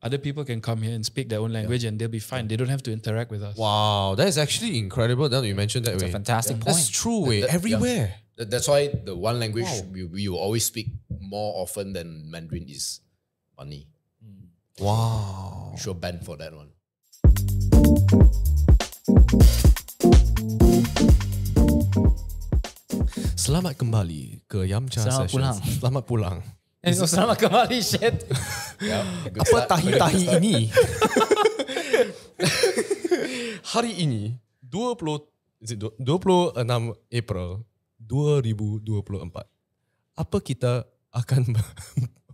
other people can come here and speak their own language and they'll be fine. They don't have to interact with us. Wow, that is actually incredible that you mentioned that It's way. a fantastic point. That's true way. Everywhere. That's why the one language we will always speak more often than Mandarin is funny. Wow. We should ban for that one. Selamat kembali ke Yamcha Selamat Sessions. pulang. Selamat pulang. Selamat kembali, shit. Apa tahi-tahi ini? Hari ini 26 April 2024. Apa kita akan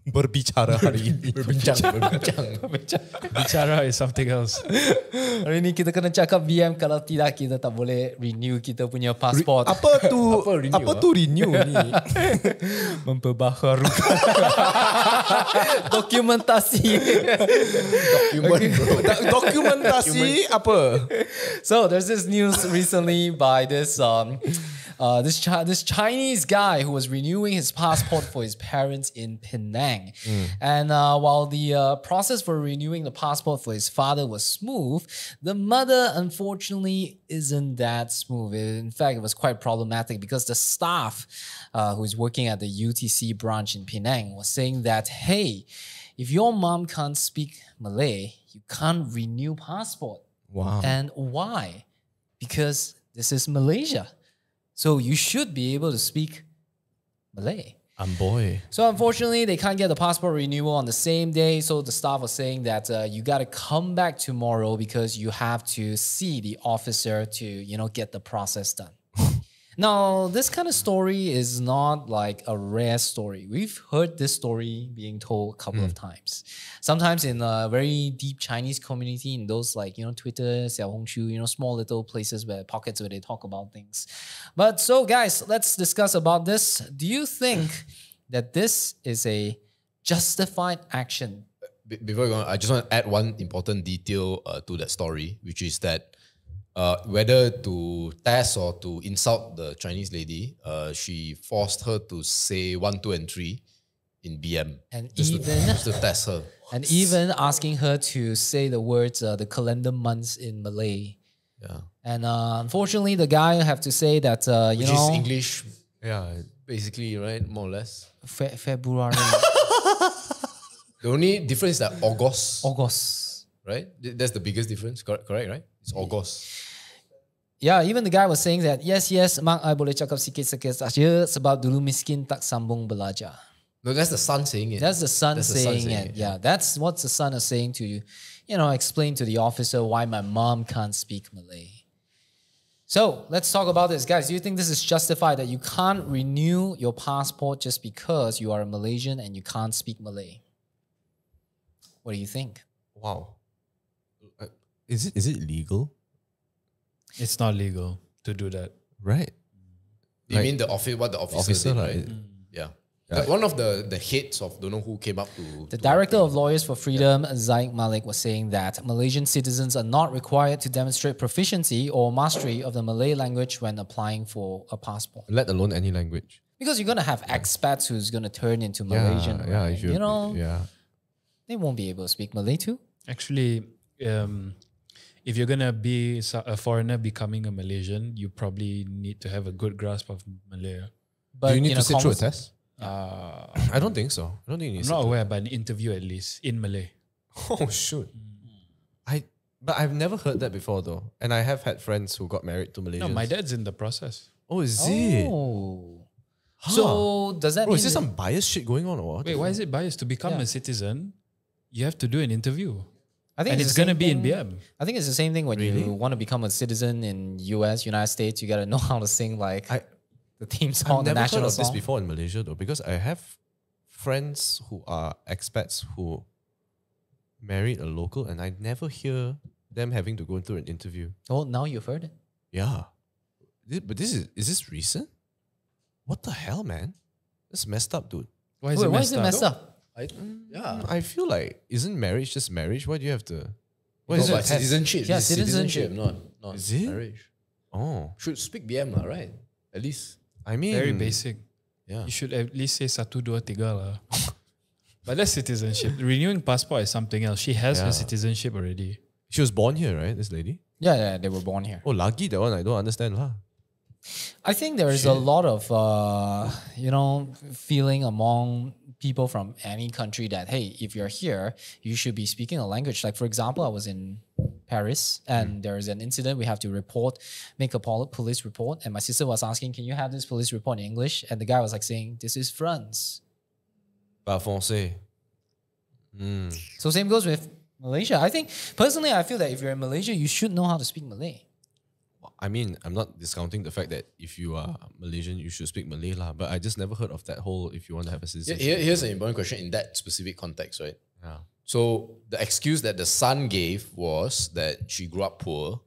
berbicara hari ini? Berbincang. Bicara is something else. Hari ini kita kena cakap BM, kalau tidak kita tak boleh renew kita punya pasport. Apa tu? Apa tu renew ni? Memperbaharukan dokumentasi. Dokumentasi apa? So there's this news recently by this this Chinese guy who was renewing his passport for his parents in Penang. And while the process for renewing the passport for his father was smooth, the mother unfortunately isn't that smooth. In fact, it was quite problematic because the staff who is working at the UTC branch in Penang was saying that, hey, if your mom can't speak Malay, you can't renew passport. Wow. And why? Because this is Malaysia. So you should be able to speak Malay. Boy. So unfortunately, they can't get the passport renewal on the same day. So the staff was saying that you got to come back tomorrow because you have to see the officer to, get the process done. Now, this kind of story is not like a rare story. We've heard this story being told a couple of times. Sometimes in a very deep Chinese community, in those Twitter, Xiaohongshu, small little places pockets where they talk about things. But so guys, let's discuss about this. Do you think that this is a justified action? Before we go on, I just want to add one important detail to that story, which is that whether to test or to insult the Chinese lady, she forced her to say 1, 2, and 3 in BM. And just even to test her. And even asking her to say the words, the calendar months in Malay. Yeah. And unfortunately, the guy have to say that, Which is English, basically, right? More or less. February. The only difference is that August. August. Right? That's the biggest difference, correct, right? It's August. Yeah, even the guy was saying that, yes, mak I boleh cakap sikit-sikit saja sebab dulu miskin tak sambung belajar. No, that's the son saying it. That's the son saying it. Yeah, that's what the son is saying to, explain to the officer why my mom can't speak Malay. So let's talk about this. Guys, do you think this is justified that you can't renew your passport just because you are a Malaysian and you can't speak Malay? What do you think? Wow. Is it legal? It's not legal to do that. Right. You mean the officer did, right? Yeah. One of the heads of don't know who came up to... The Director of Lawyers for Freedom, Zaid Malik, was saying that Malaysian citizens are not required to demonstrate proficiency or mastery of the Malay language when applying for a passport. Let alone any language. Because you're going to have expats who's going to turn into Malaysian. Yeah, right? They won't be able to speak Malay too. Actually, if you're going to be a foreigner becoming a Malaysian, you probably need to have a good grasp of Malay. But do you need to sit through a test? I don't think so. I don't think you need I'm not aware, but an interview at least in Malay. Oh, shoot. But I've never heard that before though. And I have had friends who got married to Malaysians. No, my dad's in the process. Oh, is it? Oh. So does that mean... is there some bias shit going on or what? Wait, why is it biased? To become a citizen, you have to do an interview. I think it's going to be in BM. I think it's the same thing when you want to become a citizen in United States. You got to know how to sing the theme song, the national song. I've never heard of this before in Malaysia though, because I have friends who are expats who married a local and I never hear them having to go through an interview. Oh, now you've heard it? Yeah. But is this recent? What the hell, man? That's messed up, dude. Why is it messed up? I feel like, isn't marriage just marriage? Why do you have to... What is it? Citizenship. Yeah, citizenship. Not is it? Marriage. Oh. Should speak BM lah, right? At least. I mean... Very basic. Yeah. You should at least say 1, 2, 3 lah. But that's citizenship. Renewing passport is something else. She has her citizenship already. She was born here, right? This lady. Yeah, they were born here. Oh, lagi that one I don't understand lah. I think there is a lot of, feeling among people from any country that, hey, if you're here, you should be speaking a language. Like, for example, I was in Paris and there is an incident we have to make a police report. And my sister was asking, can you have this police report in English? And the guy was like saying, this is France. Pas français. So same goes with Malaysia. I think, personally, I feel that if you're in Malaysia, you should know how to speak Malay. I mean, I'm not discounting the fact that if you are Malaysian, you should speak Malay lah. But I just never heard of that whole if you want to have a citizenship. Here's an important question in that specific context, right? Yeah. So the excuse that the son gave was that she grew up poor,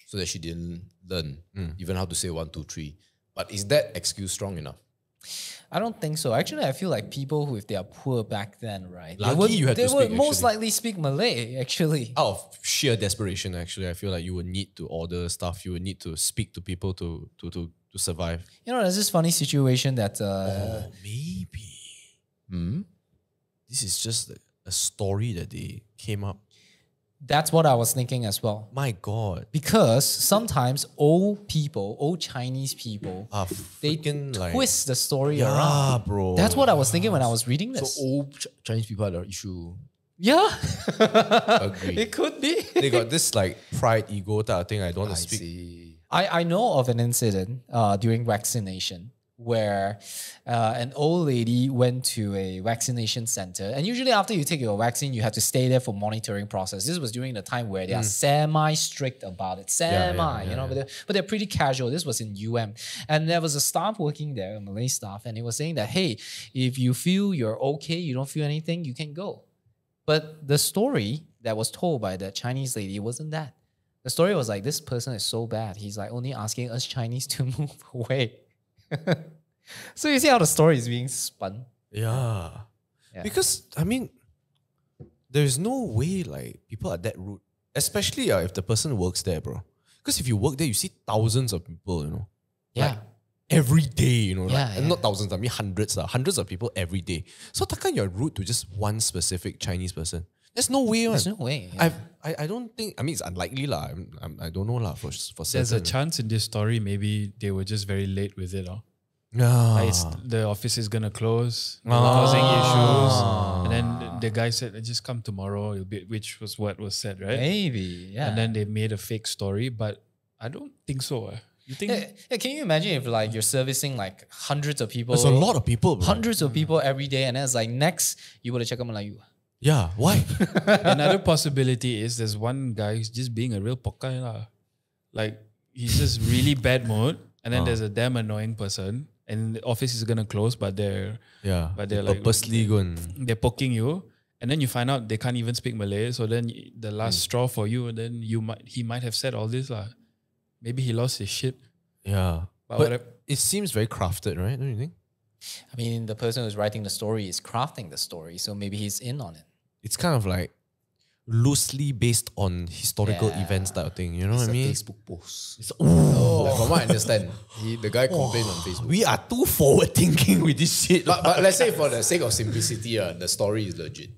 so that she didn't learn even how to say 1, 2, 3. But is that excuse strong enough? I don't think so. Actually, I feel like people who, if they are poor back then, right, Lucky you had they to would speak, most actually. likely speak Malay, actually. Out of sheer desperation, actually, I feel like you would need to order stuff. You would need to speak to people to survive. You know, there's this funny situation that... Maybe. This is just a story that they came up. That's what I was thinking as well. My God. Because sometimes old Chinese people, they freaking like- twist the story Yeah, around. bro. That's what I was thinking when I was reading this. So old Chinese people are the issue. Yeah. Agreed. It could be. They got this like pride, ego type of thing. I don't want I to speak. see. I know of an incident during vaccination where an old lady went to a vaccination center. And usually after you take your vaccine, you have to stay there for monitoring process. This was during the time where they are semi-strict about it. But they're pretty casual. This was in UM. And there was a staff working there, a Malay staff, and he was saying that, hey, if you feel you're okay, you don't feel anything, you can go. But the story that was told by the Chinese lady wasn't that. The story was like, this person is so bad. He's like only asking us Chinese to move away. So you see how the story is being spun. Yeah. Because, I mean, there's no way like people are that rude. Especially if the person works there, bro. Because if you work there, you see thousands of people, you know. Yeah. Like, every day, you know. Yeah, like, and not thousands, I mean hundreds of people every day. So takkan you're rude to just one specific Chinese person. There's no way. There's no way. Yeah. I don't think, I mean, it's unlikely lah. I don't know lah for certain. There's a chance in this story, maybe they were just very late with it. Yeah. Like the office is gonna close, causing issues, and then the guy said, "Just come tomorrow," which was what was said, right? Maybe, yeah. And then they made a fake story, but I don't think so. You think? Yeah, can you imagine if like you're servicing like hundreds of people? There's a lot of people, bro. Hundreds of people every day, and then it's like next you would have checked Melayu. Yeah, why? Another possibility is there's one guy who's just being a real pokai lah. Like he's just really bad mood, and then there's a damn annoying person, and the office is gonna close, but they're like purposely going. they're poking you, and then you find out they can't even speak Malay. So then the last straw for you, and then he might have said all this lah. Maybe he lost his shit. Yeah, But it seems very crafted, right? Don't you think? I mean, the person who's writing the story is crafting the story, so maybe he's in on it. It's kind of like loosely based on historical events type of thing. You know what I mean? Facebook post. Like, from what I understand, the guy complained on Facebook. We are too forward thinking with this shit. But let's say for the sake of simplicity, the story is legit,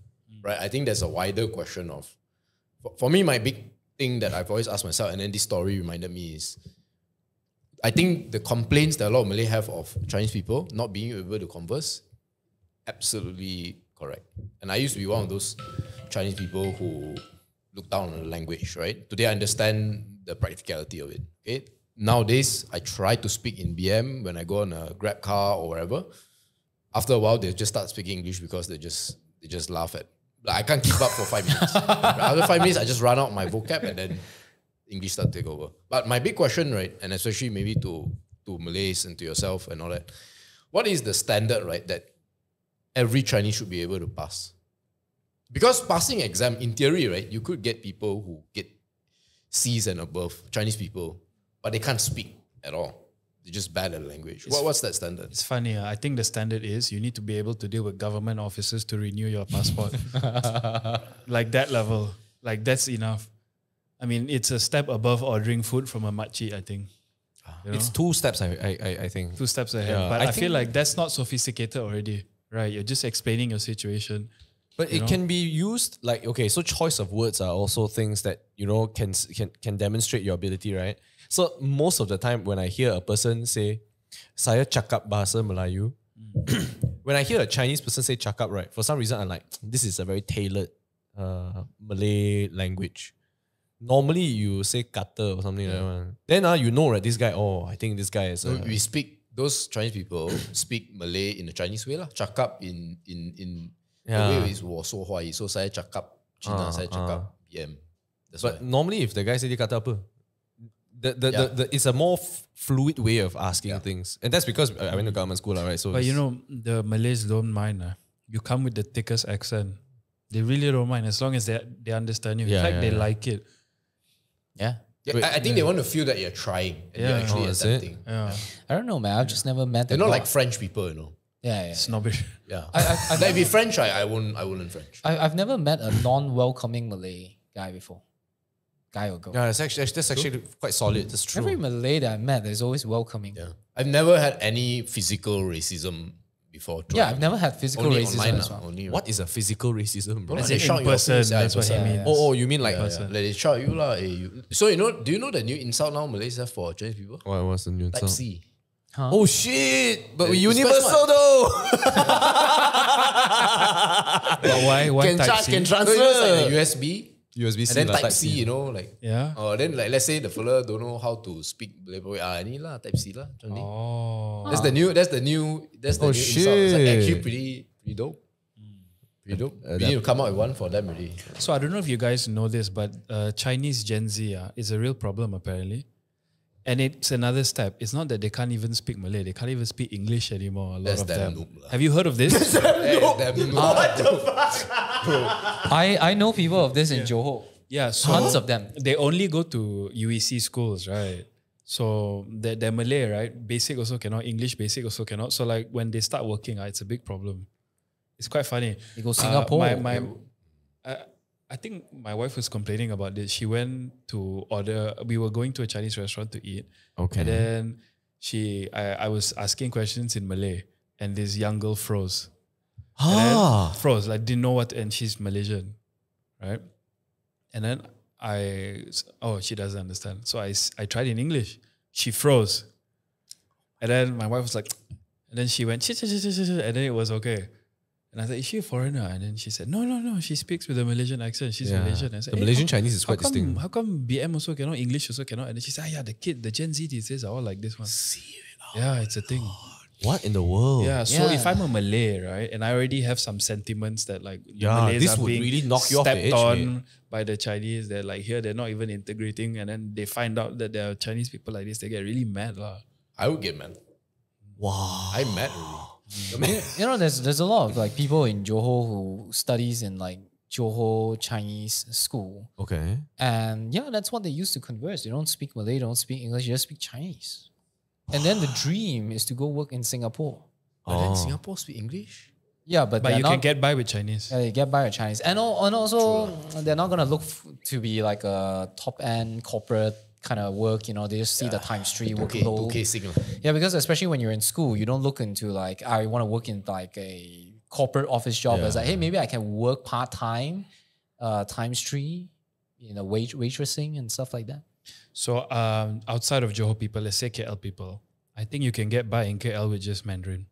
right? I think there's a wider question of, for me, my big thing that I've always asked myself, and then this story reminded me is, I think the complaints that a lot of Malay have of Chinese people not being able to converse, absolutely correct. And I used to be one of those Chinese people who look down on the language, right? Today I understand the practicality of it. Okay? Nowadays, I try to speak in BM when I go on a Grab car or wherever. After a while, they just start speaking English because they just laugh at. Like, I can't keep up for 5 minutes. After 5 minutes, I just run out my vocab and then English start to take over. But my big question, right, and especially maybe to Malays and to yourself and all that, what is the standard, right, that every Chinese should be able to pass? Because passing exam, in theory, right, you could get people who get C's and above, Chinese people, but they can't speak at all. They're just bad at language. What's that standard? it's funny. I think the standard is you need to be able to deal with government officers to renew your passport. Like that level. Like that's enough. I mean, it's a step above ordering food from a makcik, I think. You know? It's 2 steps, I think. 2 steps ahead. Yeah, but I I feel think- like that's not sophisticated already, right? You're just explaining your situation. But it can be used like, okay, so choice of words are also things that, you know, can demonstrate your ability, right? So most of the time when I hear a person say, saya cakap bahasa Melayu, when I hear a Chinese person say cakap, right, for some reason I'm like, this is a very tailored Malay language. Normally you say kata or something like that. Then you know, right, this guy, I think this guy is... we speak, those Chinese people speak Malay in the Chinese way lah. Cakap in the way is 我说华语, so saya cakap Cina, saya cakap BM. But normally if the guy say dia kata apa, it's a more fluid way of asking things. And that's because I went to government school, right? So but you know, the Malays don't mind. You come with the thickest accent. They really don't mind as long as they understand you. In fact, they like it. Yeah. I think they want to feel that you're trying and you're actually attempting. Yeah. I don't know, man. I've just never met them. They're not like French people, you know. Yeah. Snobbish. Yeah. Like if you're French, I won't learn French. I've never met a non-welcoming Malay guy before. Guy or girl. yeah, that's actually quite solid. That's true. Every Malay that I met is always welcoming. Yeah. I've never had any physical racism before. Yeah, I've never had physical only racism online as well. only, What is a physical racism, bro? As They in shout in your person, face, that's what he yeah, means. yeah. Oh, you mean like... like they shout you lah. So do you know the new insult now Malaysia for Chinese people? What was the new Type insult? C. Huh? Oh shit! But It's universal though. But why type C? Can transfer. So it's like the USB. USB-C And then lah, type C, you know, like Yeah. then like let's say the fella don't know how to speak Malay, any lah, type C lah. Oh. That's the new insult. It's like shit. actually pretty dope. Pretty dope. We need to come out with one for them already. So I don't know if you guys know this, but Chinese Gen Z is a real problem apparently. And it's another step. It's not that they can't even speak Malay. They can't even speak English anymore. A lot That's of damn them. noob lah. Have you heard of this? I know people of this in Johor. Yeah, so Tons of them. They only go to UEC schools, right? So they're Malay, right? Basic also cannot. English basic also cannot. So like when they start working, it's a big problem. It's quite funny. They go Singapore. I think my wife was complaining about this. She went to order. We were going to a Chinese restaurant to eat. Okay. And then I was asking questions in Malay, and this young girl froze. Froze, like didn't know what, and she's Malaysian, right? And then she doesn't understand. So I tried in English. She froze. And then my wife was like, and then she went, and then it was okay. And I said, is she a foreigner? And then she said, no, she speaks with a Malaysian accent. She's Malaysian. I said, The Malaysian Chinese is quite distinct. How come BM also cannot, English also cannot? And then she said, the Gen Z these days are all like this one. Yeah, it's a thing. What in the world? Yeah, so Yeah. if I'm a Malay, right, and I already have some sentiments that like Yeah, Malays this are would being really knock you off the stepped edge, on mate. by the Chinese, they're like here, they're not even integrating, and then they find out that there are Chinese people like this, they get really mad lah. I would get mad. Wow. I'm mad already. You know, there's a lot of like people in Johor who studies in like Johor Chinese school. Okay. And yeah, that's what they use to converse. They don't speak Malay, they don't speak English, they just speak Chinese. And then the dream is to go work in Singapore. But then Singapore speak English? Yeah, but But you not, can get by with Chinese. they get by with Chinese. And also, they're not going to look to be like a top-end corporate kind of work. You know, they just see the times 3 workload. 2K signal. Yeah, because especially when you're in school, you don't look into like, I want to work in like a corporate office job. It's like, hey, maybe I can work part-time, times 3, waitressing and stuff like that. So outside of Johor people, let's say KL people, I think you can get by in KL with just Mandarin.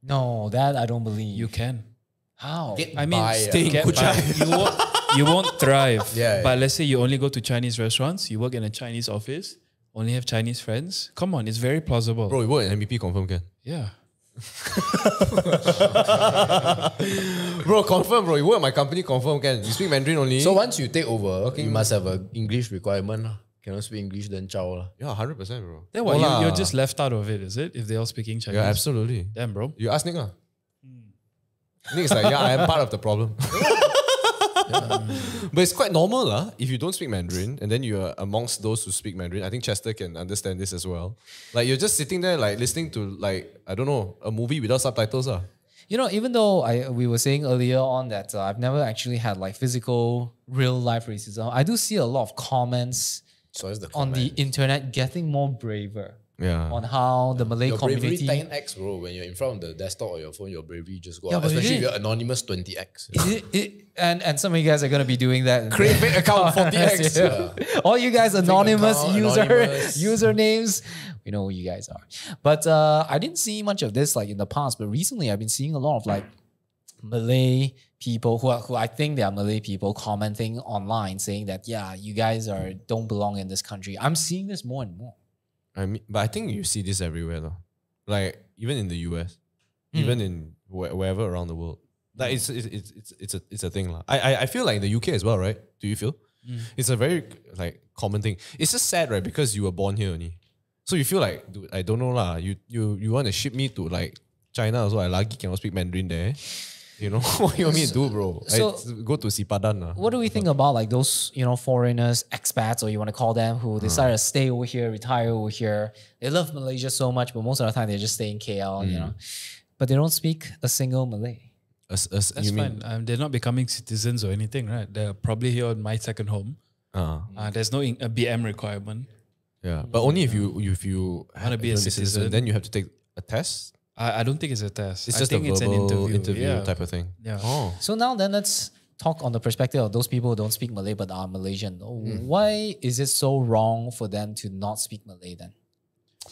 No, that I don't believe. You can. How? I mean, stay in get by. You won't thrive. Yeah, But let's say you only go to Chinese restaurants, you work in a Chinese office, only have Chinese friends. Come on, it's very plausible. Bro, you work in MVP, confirm can. Yeah. Bro, confirm, bro. You work at my company, confirm can. You speak Mandarin only. So once you take over, you must have an English requirement. Cannot speak English, then ciao lah. yeah, 100%, bro. Then what? No You're lah. just left out of it, is it? If they're all speaking Chinese. Yeah, absolutely. Damn, bro. You ask Nick, Nick's like, yeah, I am part of the problem. But it's quite normal, if you don't speak Mandarin and then you're amongst those who speak Mandarin. I think Chester can understand this as well. Like, you're just sitting there, like, listening to, like, I don't know, a movie without subtitles. You know, even though we were saying earlier on that I've never actually had like physical, real life racism, I do see a lot of comments So is the on comment. the internet getting more braver. Yeah. on how the Malay Your bravery community. 10x, bro. When you're in front of the desktop or your phone, your bravery just go Yeah, up. but Especially if it- you're anonymous 20x. And some of you guys are gonna be doing that. Create fake account 40x. Yeah. All you guys anonymous account, anonymous. usernames. We know who you guys are. But I didn't see much of this like in the past. But recently, I've been seeing a lot of like Malay people who I think they are Malay people commenting online saying that you guys don't belong in this country. I'm seeing this more and more. I mean, but I think you see this everywhere though. Like even in the US, even in wherever around the world. Like it's a thing lah. I feel like in the UK as well, right? Do you feel? It's a very like common thing. It's just sad, right? Because you were born here only. So you feel like, dude, I don't know lah. You want to ship me to like China also? I lucky cannot speak Mandarin there. You know what you want me to do, bro? So- Go to Sipadan lah. What do we think about like those, foreigners, expats, or you want to call them, who decided to stay over here, retire over here? They love Malaysia so much, but most of the time they just stay in KL, But they don't speak a single Malay. That's fine. They're not becoming citizens or anything, right? They're probably here on my second home. There's no a BM requirement. Yeah, but only if you Wanna be a citizen. then you have to take a test. I don't think it's a test. It's I just think a it's an verbal interview, yeah. type of thing. Yeah. Oh. So now then let's talk on the perspective of those people who don't speak Malay but are Malaysian. Why is it so wrong for them to not speak Malay then?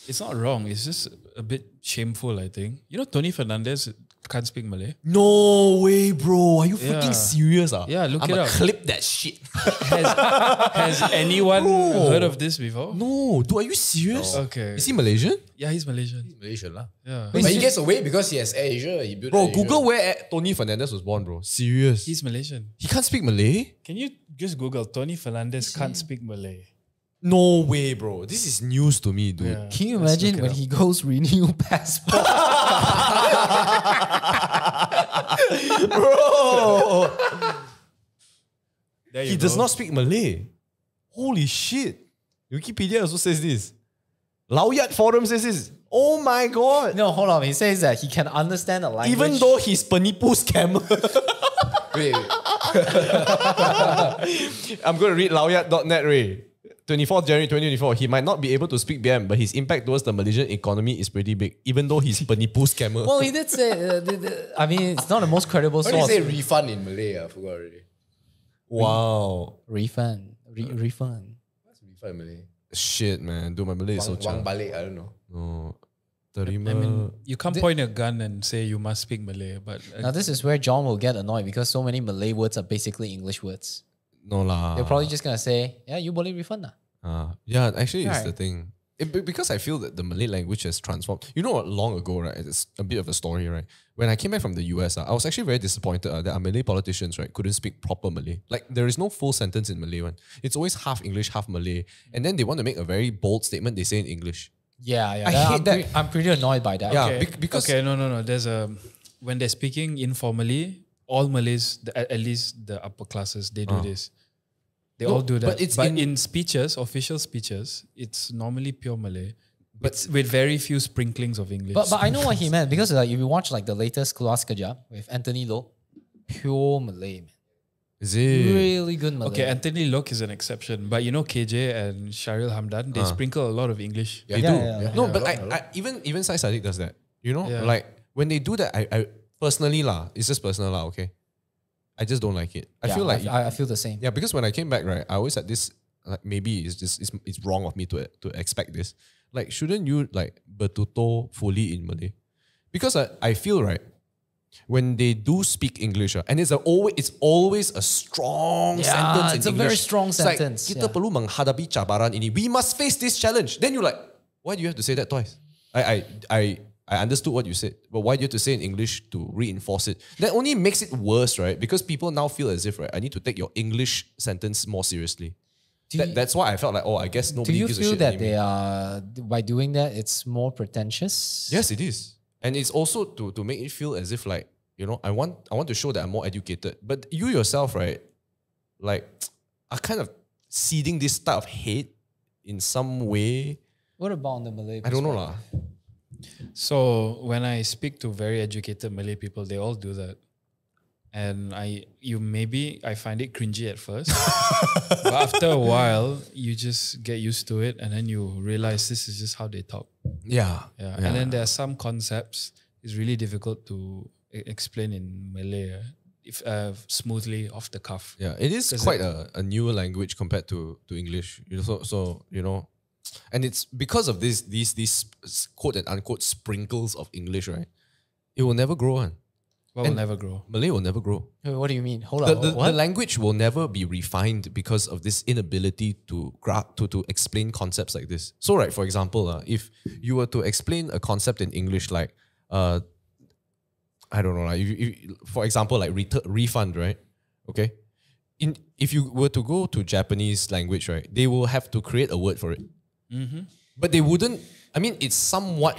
It's not wrong. It's just a bit shameful, I think. You know, Tony Fernandez can't speak Malay. No way, bro. Are you freaking Yeah. serious? Yeah, look it I'ma up. clip that shit. Has anyone heard of this before? No, dude, are you serious? Okay. Is he Malaysian? Yeah, he's Malaysian. Malaysia lah. Yeah. But he gets away because he has Air Asia. He built Bro, Air Asia. Google where Tony Fernandez was born, bro. Serious. He's Malaysian. He can't speak Malay? Can you just Google Tony Fernandez can't speak Malay? No way, bro. This is news to me, dude. Yeah. Can you Let's imagine look it when up. he goes renew passport? Bro, There you he does go. not speak Malay. Holy shit. Wikipedia also says this. Lawyat Forum says this. Oh my god. No, hold on. He says that he can understand the language. Even though he's Penipu scammer. Wait, I'm going to read lawyat.net, Ray. 24th January 2024. He might not be able to speak BM, but his impact towards the Malaysian economy is pretty big, even though he's Penipu scammer. Well, he did say, I mean, it's not the most credible what do you source. say refund in Malay? I forgot already. Wow. Refund. Refund. What's refund in Malay? Shit, man. Dude, my Malay is so Wang chang. balik, I don't know. No. Terima. I mean, you can't point a gun and say you must speak Malay, but Now, this is where John will get annoyed because so many Malay words are basically English words. no lah. They're probably just going to say, yeah, you boleh refund lah. Yeah, actually, it's Right. the thing. Because I feel that the Malay language has transformed. You know what? Long ago, right? It's a bit of a story, right? When I came back from the US, I was actually very disappointed that our Malay politicians, right, couldn't speak proper Malay. Like, there is no full sentence in Malay one. It's always half English, half Malay. And then they want to make a very bold statement. They say in English. Yeah, yeah. I hate that. I'm pretty annoyed by that. Yeah. okay. because- no. There's when they're speaking informally, all Malays, at least the upper classes, they do this. They No, all do that. but it's but in- in speeches, official speeches, it's normally pure Malay, but with very few sprinklings of English. But I know what he meant because like, if you watch like the latest Keluar Sekejap with Anthony Loh, pure Malay, man. Is it? Really good Malay. okay, Anthony Lok is an exception, but you know KJ and Sharil Hamdan, they sprinkle a lot of English. They Yeah, do. yeah, No, yeah, but a lot, I even Sai Sadiq does that. You know, Yeah. like when they do that, I personally lah, it's just personal lah. Okay, I just don't like it. I Yeah, feel like I feel the same. yeah, because when I came back, right, I always had this like maybe it's wrong of me to expect this. Like, shouldn't you like bertutur fully in Malay? Because I feel right when they do speak English, and it's always a strong Yeah, sentence in it's a English. very strong It's like, sentence, kita yeah. perlu menghadapi cabaran ini. We must face this challenge. Then you're like, why do you have to say that twice? I understood what you said, but why do you have to say in English to reinforce it? That only makes it worse, right? Because people now feel as if, right, I need to take your English sentence more seriously. That's why I felt like, oh, I guess Do nobody you gives a feel shit that anymore. they are by doing that it's more pretentious? Yes, it is. And it's also to make it feel as if like, you know, I want to show that I'm more educated. But you yourself, right, like are kind of seeding this type of hate in some way. What about the Malay? I don't know lah. So when I speak to very educated Malay people, they all do that. And I find it cringy at first. But after a while, you just get used to it and then you realize this is just how they talk. Yeah. And then there are some concepts it's really difficult to explain in Malay if smoothly off the cuff. Yeah, it is quite a newer language compared to English. So you know, and it's because of these quote and unquote sprinkles of English, right? It will never grow on. What will never grow? Malay will never grow. Wait, what do you mean? Hold on. The language will never be refined because of this inability to explain concepts like this. So, right, for example, if you were to explain a concept in English like, I don't know, like for example, like refund, right? Okay. If you were to go to Japanese language, right, they will have to create a word for it. But they wouldn't, I mean, it's somewhat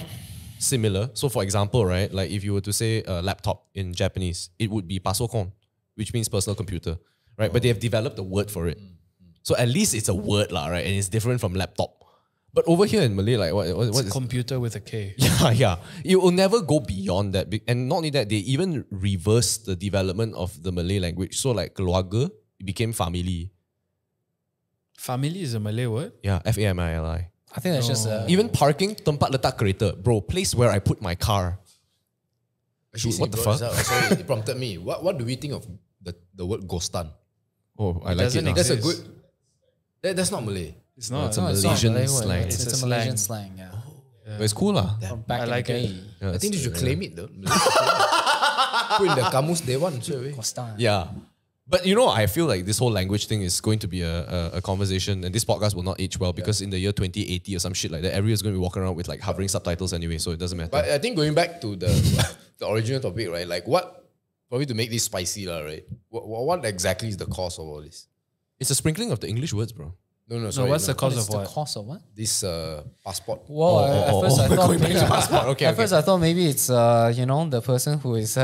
similar. So for example, right, like if you were to say laptop in Japanese, it would be pasokon, which means personal computer, right? But they have developed a word for it. So at least it's a word, lah, right? And it's different from laptop. But over here in Malay, like what is computer with a K? Yeah. It will never go beyond that. And not only that, they even reverse the development of the Malay language. So like keluarga, it became family. Family is a Malay word? Yeah, famili. I think that's just Even parking, tempat letak kereta. Bro, place where I put my car. Actually, what the fuck? Sorry, it prompted me. What do we think of the word ghostan? Oh, I like it. doesn't Now. That's a good... That's not Malay. It's not. It's a no, it's Malaysian not Malay word. slang. It's a Malaysian slang, yeah. But it's cool, lah. From back I in like the it. day. Yeah, I think they it's- should claim it though. Put in the kamus day one straight away. Kostan. Yeah. But you know, I feel like this whole language thing is going to be a conversation, and this podcast will not age well because in the year 2080 or some shit like that, everyone's going to be walking around with like hovering subtitles anyway, so it doesn't matter. But I think going back to the the original topic, right? Like what, probably to make this spicy, right? What exactly is the cause of all this? It's a sprinkling of the English words, bro. No, So sorry. what's the What cause is of the what? cause of what? This passport. Well, at first I thought maybe Okay, first I thought maybe it's the person who is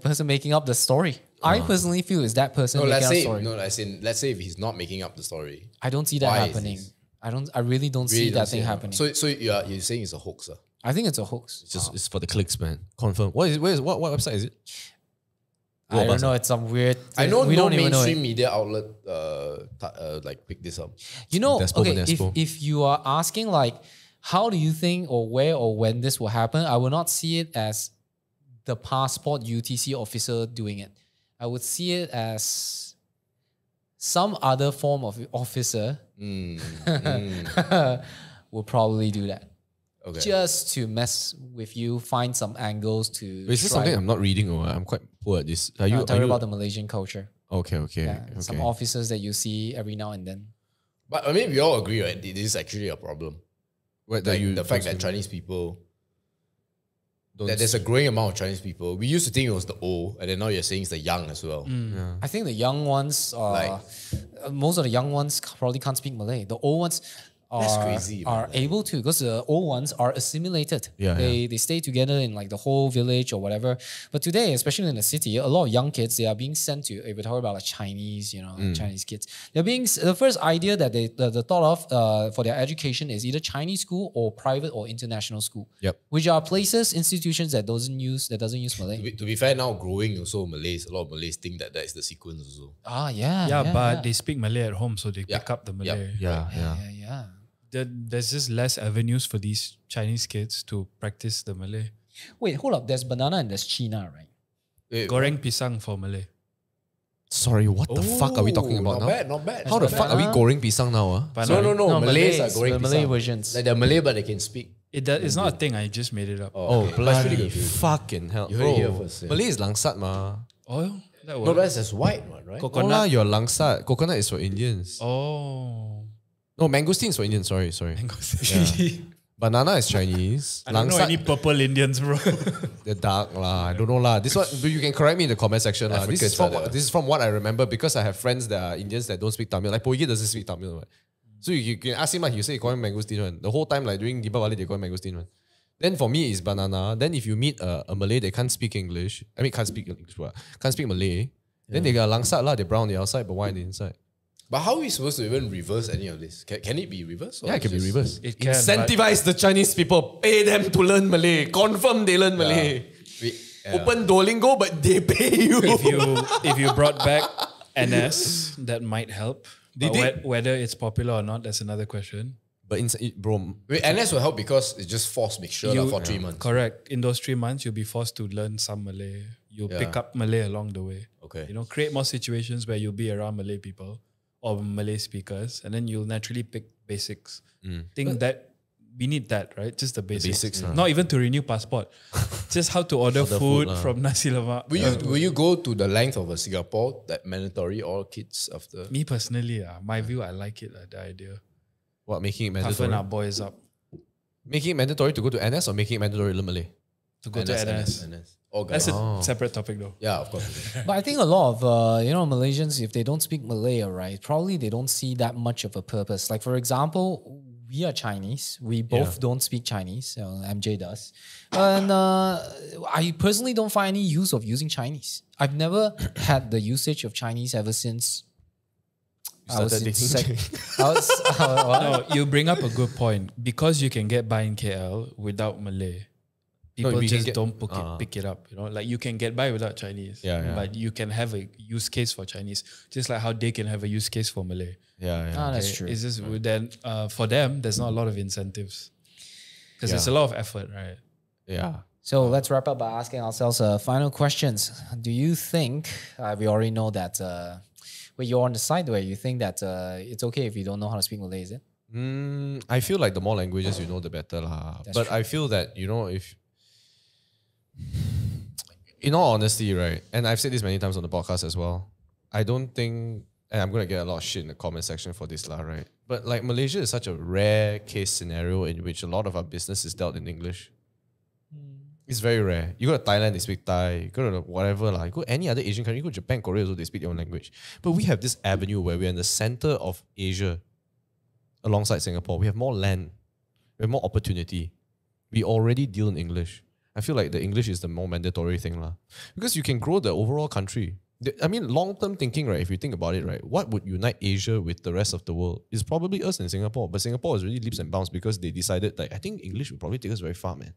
person making up the story. I personally feel it's that person No, making let's up say the story. let's say if he's not making up the story. I don't see that Why is happening. this? I really don't see Really that don't thing it. happening. So you're saying it's a hoax, sir? I think it's a hoax. It's for the clicks, man. Confirm. What website is it? I don't know. It's some weird. I know we no don't even know mainstream it. media outlet like pick this up. You know, Despo okay, Despo. if you are asking like, how do you think or where or when this will happen, I will not see it as the passport UTC officer doing it. I would see it as some other form of officer will probably do that. Okay. Just to mess with you, find some angles to. Is this something I'm not reading or I'm quite poor at this? Are you? Tell you about the Malaysian culture. Okay. Yeah, some officers that you see every now and then. But I mean, we all agree, right? This is actually a problem. What, Like, the fact that Chinese people, that there's a growing amount of Chinese people. We used to think it was the old, and then now you're saying it's the young as well. I think the young ones are most of the young ones probably can't speak Malay. The old ones That's crazy, man. are able to, because the old ones are assimilated. Yeah, They stay together in like the whole village or whatever. But today, especially in the city, a lot of young kids, they are being sent to, if we talk about like Chinese, Chinese kids, they're being, the first idea that the thought of for their education is either Chinese school or private or international school. Yep. Which are places, institutions that doesn't use Malay. To be fair, now growing also Malays, a lot of Malays think that is the sequence also. But they speak Malay at home, so they pick up the Malay. yeah. There's just less avenues for these Chinese kids to practice the Malay. Wait, hold up. There's banana and there's China, right? Wait, Goreng pisang for Malay. Sorry, what the fuck are we talking about now? Not bad. How the fuck are we goreng pisang now? No. Malays are Malay goreng pisang. versions. Like they're Malay, but they can speak. It's not a thing. I just made it up. Oh, okay. But it's pretty bloody good. fucking hell. You heard it here Bro, first, yeah. Malay is langsat, ma. Oh, that No, works. that's white one, right? Oh, Coconut. lah, you're langsat. Coconut is for Indians. Oh. No, mangosteen is for Indians. Sorry. Banana is Chinese. I don't know any purple Indians, bro. The dark lah. I don't know lah. This one, you can correct me in the comment section lah. This is from what I remember because I have friends that are Indians that don't speak Tamil. Like Poigi doesn't speak Tamil. Right? So you can ask him, he say he call him mangosteen one. The whole time like during Deepavali they call him mangosteen one. Then for me it's banana. Then if you meet a Malay, they can't speak English. I mean can't speak English, can't speak Malay. Then they got langsat lah. They're brown on the outside, but white on the inside. But how are we supposed to even reverse any of this? Can it be reversed? Or Yeah, it can be just- reversed. It can, Incentivize the Chinese people. Pay them to learn Malay. Confirm they learn Malay. Open Duolingo, but they pay you. If you brought back NS, that might help. Did But they- whether it's popular or not, that's another question. But bro, Wait, NS will help because it's just forced mixture lah for 3 months. Correct. In those 3 months, you'll be forced to learn some Malay. You'll pick up Malay along the way. Okay. You know, create more situations where you'll be around Malay people or Malay speakers, and then you'll naturally pick basics. Think that we need that, right? Just the basics. basics, lah. Not even to renew passport. Just how to order Order food food, from nasi lemak. Will you go to the length of a Singapore that mandatory all kids after? Me personally, my view, I like it, the idea. what, making it Toughen mandatory? our boys up Making it mandatory to go to NS or making it mandatory to learn Malay? to go to NS. All That's guys. a separate topic though. Yeah, of course. But I think a lot of Malaysians, if they don't speak Malay, right, probably they don't see that much of a purpose. Like for example, we are Chinese. We both don't speak Chinese. MJ does, and I personally don't find any use of using Chinese. I've never had the usage of Chinese ever since. I was started in dating what? No, you bring up a good point. Because you can get by in KL without Malay, people we can just get- don't pick it up. You know, like you can get by without Chinese, Yeah. but you can have a use case for Chinese, just like how they can have a use case for Malay. Yeah. Ah, that's Okay? true. It's just then for them, there's not a lot of incentives because it's a lot of effort, right? Yeah. So let's wrap up by asking ourselves final questions. Do you think, we already know that, you're on the side where you think that it's okay if you don't know how to speak Malay, is it? I feel like the more languages you know, the better lah. But I feel that, if in all honesty, right, and I've said this many times on the podcast as well, I don't think, and I'm going to get a lot of shit in the comment section for this lah, right? But like Malaysia is such a rare case scenario in which a lot of our business is dealt in English. It's very rare. You go to Thailand, they speak Thai. You go to whatever, like, you go any other Asian country, you go to Japan, Korea, also they speak their own language. But we have this avenue where we're in the center of Asia alongside Singapore. We have more land. We have more opportunity. We already deal in English. I feel like the English is the more mandatory thing lah. Because you can grow the overall country. I mean, long-term thinking, right? If you think about it, right? What would unite Asia with the rest of the world? Is probably us in Singapore. But Singapore is really leaps and bounds because they decided, like, I think English would probably take us very far, man.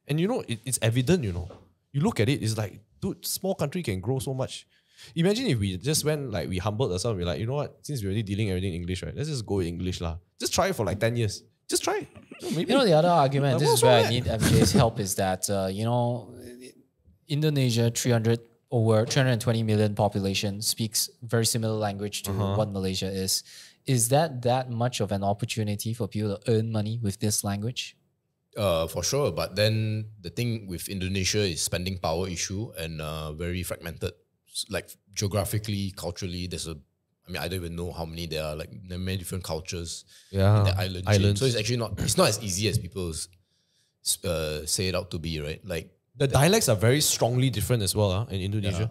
And it's evident, You look at it, it's like, dude, small country can grow so much. Imagine if we just went, like, we humbled ourselves, we're like, you know what? Since we're already dealing everything in English, right? Let's just go in English lah. Just try it for like 10 years. Just try it. Maybe. The other argument, this What's is where wrong I with need MJ's help, is that, Indonesia, 320 million population, speaks very similar language to what Malaysia is. Is that much of an opportunity for people to earn money with this language? For sure, but then the thing with Indonesia is spending power issue and very fragmented. Like geographically, culturally, I don't even know how many there are. Like there are many different cultures in the island chain. Islands. So it's actually not as easy as people say it out to be, right? Like, The dialects are very strongly different as well in Indonesia.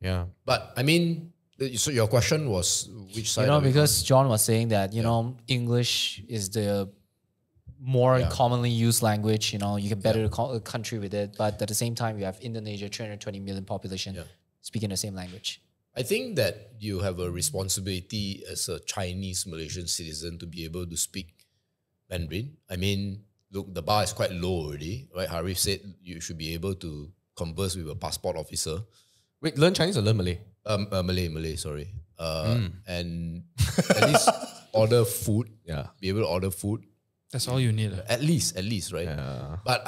Yeah. but I mean, so your question was which side? of it? Because John was saying that, English is the more commonly used language, you can better a country with it. But at the same time, you have Indonesia, 320 million population, speaking the same language. I think that you have a responsibility as a Chinese Malaysian citizen to be able to speak Mandarin. I mean, look, the bar is quite low already, right? Harif said you should be able to converse with a passport officer. Wait, learn Chinese or learn Malay? Malay, sorry. And at least order food. Yeah. Be able to order food. That's all you need. At least, right? Yeah. But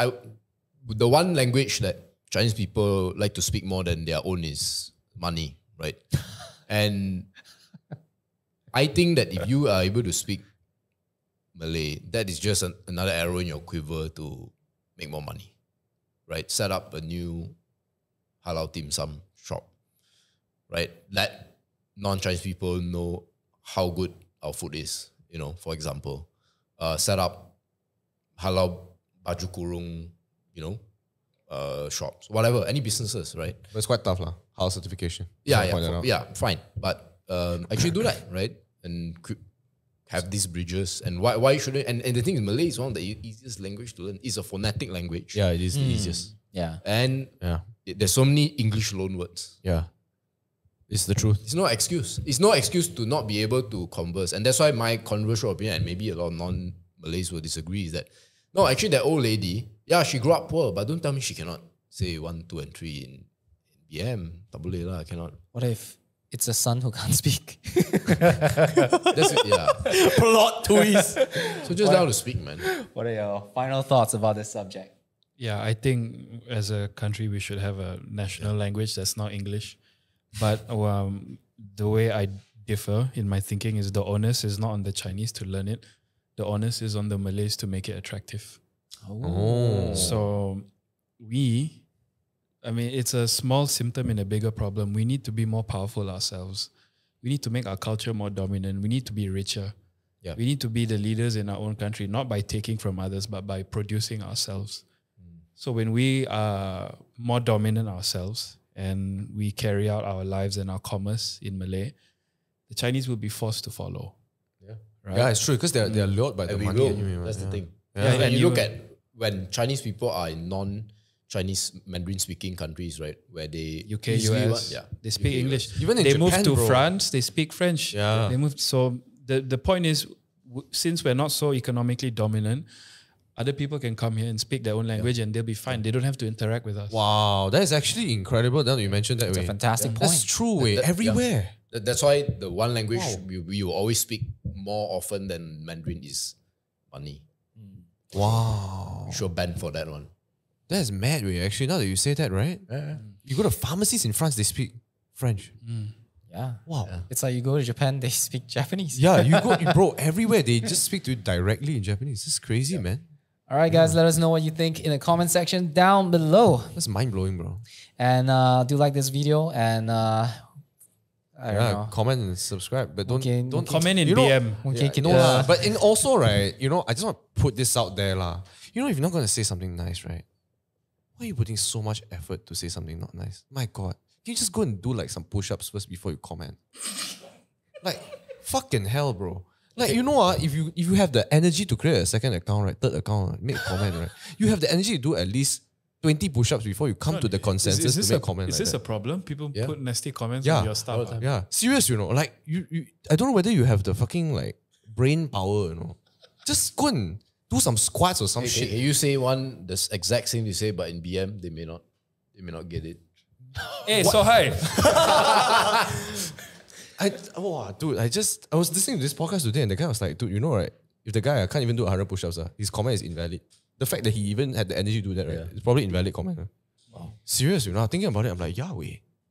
the one language that Chinese people like to speak more than their own is money, right? And I think that if you are able to speak Malay, that is just another arrow in your quiver to make more money, right? Set up a new halal dim sum shop, right? Let non-Chinese people know how good our food is, for example. Set up halal baju kurung, shops, whatever, any businesses, right? But it's quite tough lah. Halal certification. Yeah, fine. But actually do that, right? And have these bridges. And why shouldn't? And the thing is, Malay is one of the easiest language to learn. It's a phonetic language. Yeah, it is the easiest. Yeah. And Yeah. there's so many English loan words. Yeah. It's the truth. It's no excuse. It's no excuse to not be able to converse. And that's why my controversial opinion, and maybe a lot of non-Malays will disagree, is that, no, actually that old lady, she grew up poor, but don't tell me she cannot say 1, 2, and 3 in BM. Tak boleh lah, cannot. What if it's a son who can't speak? That's it, yeah. Plot twist. So just learn how to speak, man. What are your final thoughts about this subject? Yeah, I think as a country we should have a national language that's not English. But the way I differ in my thinking is the onus is not on the Chinese to learn it. The onus is on the Malays to make it attractive. So it's a small symptom in a bigger problem. We need to be more powerful ourselves. We need to make our culture more dominant. We need to be richer. Yeah. We need to be the leaders in our own country, not by taking from others, but by producing ourselves. So when we are more dominant ourselves and we carry out our lives and our commerce in Malay, the Chinese will be forced to follow. Yeah. Right? Yeah, it's true because they're lured by the And we money. will. Anyway, That's the yeah. thing. Yeah, When and you you- look at when Chinese people are in non-Chinese Mandarin-speaking countries, right, where they UK, easily US, they speak UK, English. US. Even in they Japan, moved to bro. France, they speak French. Yeah. They moved. So the point is, since we're not so economically dominant, other people can come here and speak their own language and they'll be fine. They don't have to interact with us. Wow, that is actually incredible. Now that you mentioned that It's way. a fantastic That's point. true way. Everywhere. That's why the one language we will always speak more often than Mandarin is money. Wow. We should ban for that one. That's mad way. Actually, now that you say that, right? You go to pharmacies in France, they speak French. Yeah. Wow. It's like you go to Japan, they speak Japanese. Yeah, bro, everywhere they just speak to you directly in Japanese. This is crazy, man. All right, guys, let us know what you think in the comment section down below. That's mind blowing, bro. And do like this video and I don't know. Comment and subscribe, but don't Okay, don't Comment in you know- BM. Okay, No lah, but in also right, I just want to put this out there lah. If you're not gonna say something nice, right? Why are you putting so much effort to say something not nice? My God, can you just go and do like some push-ups first before you comment? Like fucking hell, bro. Like if you have the energy to create a second account, right, third account, right, make a comment, right, you have the energy to do at least 20 push-ups before you come to the consensus to make a comment. Is like this that. a problem? People put nasty comments Yeah. on your stuff. Yeah, serious, like you I don't know whether you have the fucking like brain power, Just go and do some squats or some Can shit. you say one the exact same you say, but in BM they may not get it. Hey, so hi. Dude, I was listening to this podcast today and the guy was like, dude, right? If the guy can't even do 100 push-ups, his comment is invalid. The fact that he even had the energy to do that, right? It's probably invalid comment. Wow. Serious, thinking about it, I'm like, Yahweh,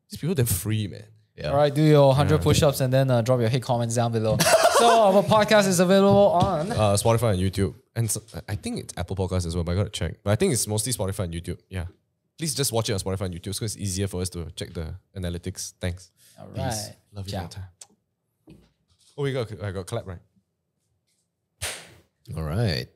these people they're free, man. Yeah. All right, do your 100 push-ups and then drop your hate comments down below. So our podcast is available on Spotify and YouTube. And I think it's Apple Podcasts as well, but I gotta check. But I think it's mostly Spotify and YouTube. Yeah. Please just watch it on Spotify and YouTube because it's easier for us to check the analytics. Thanks. All Peace. right. Love you Ciao. all the time. Oh, I got clap, right? All right.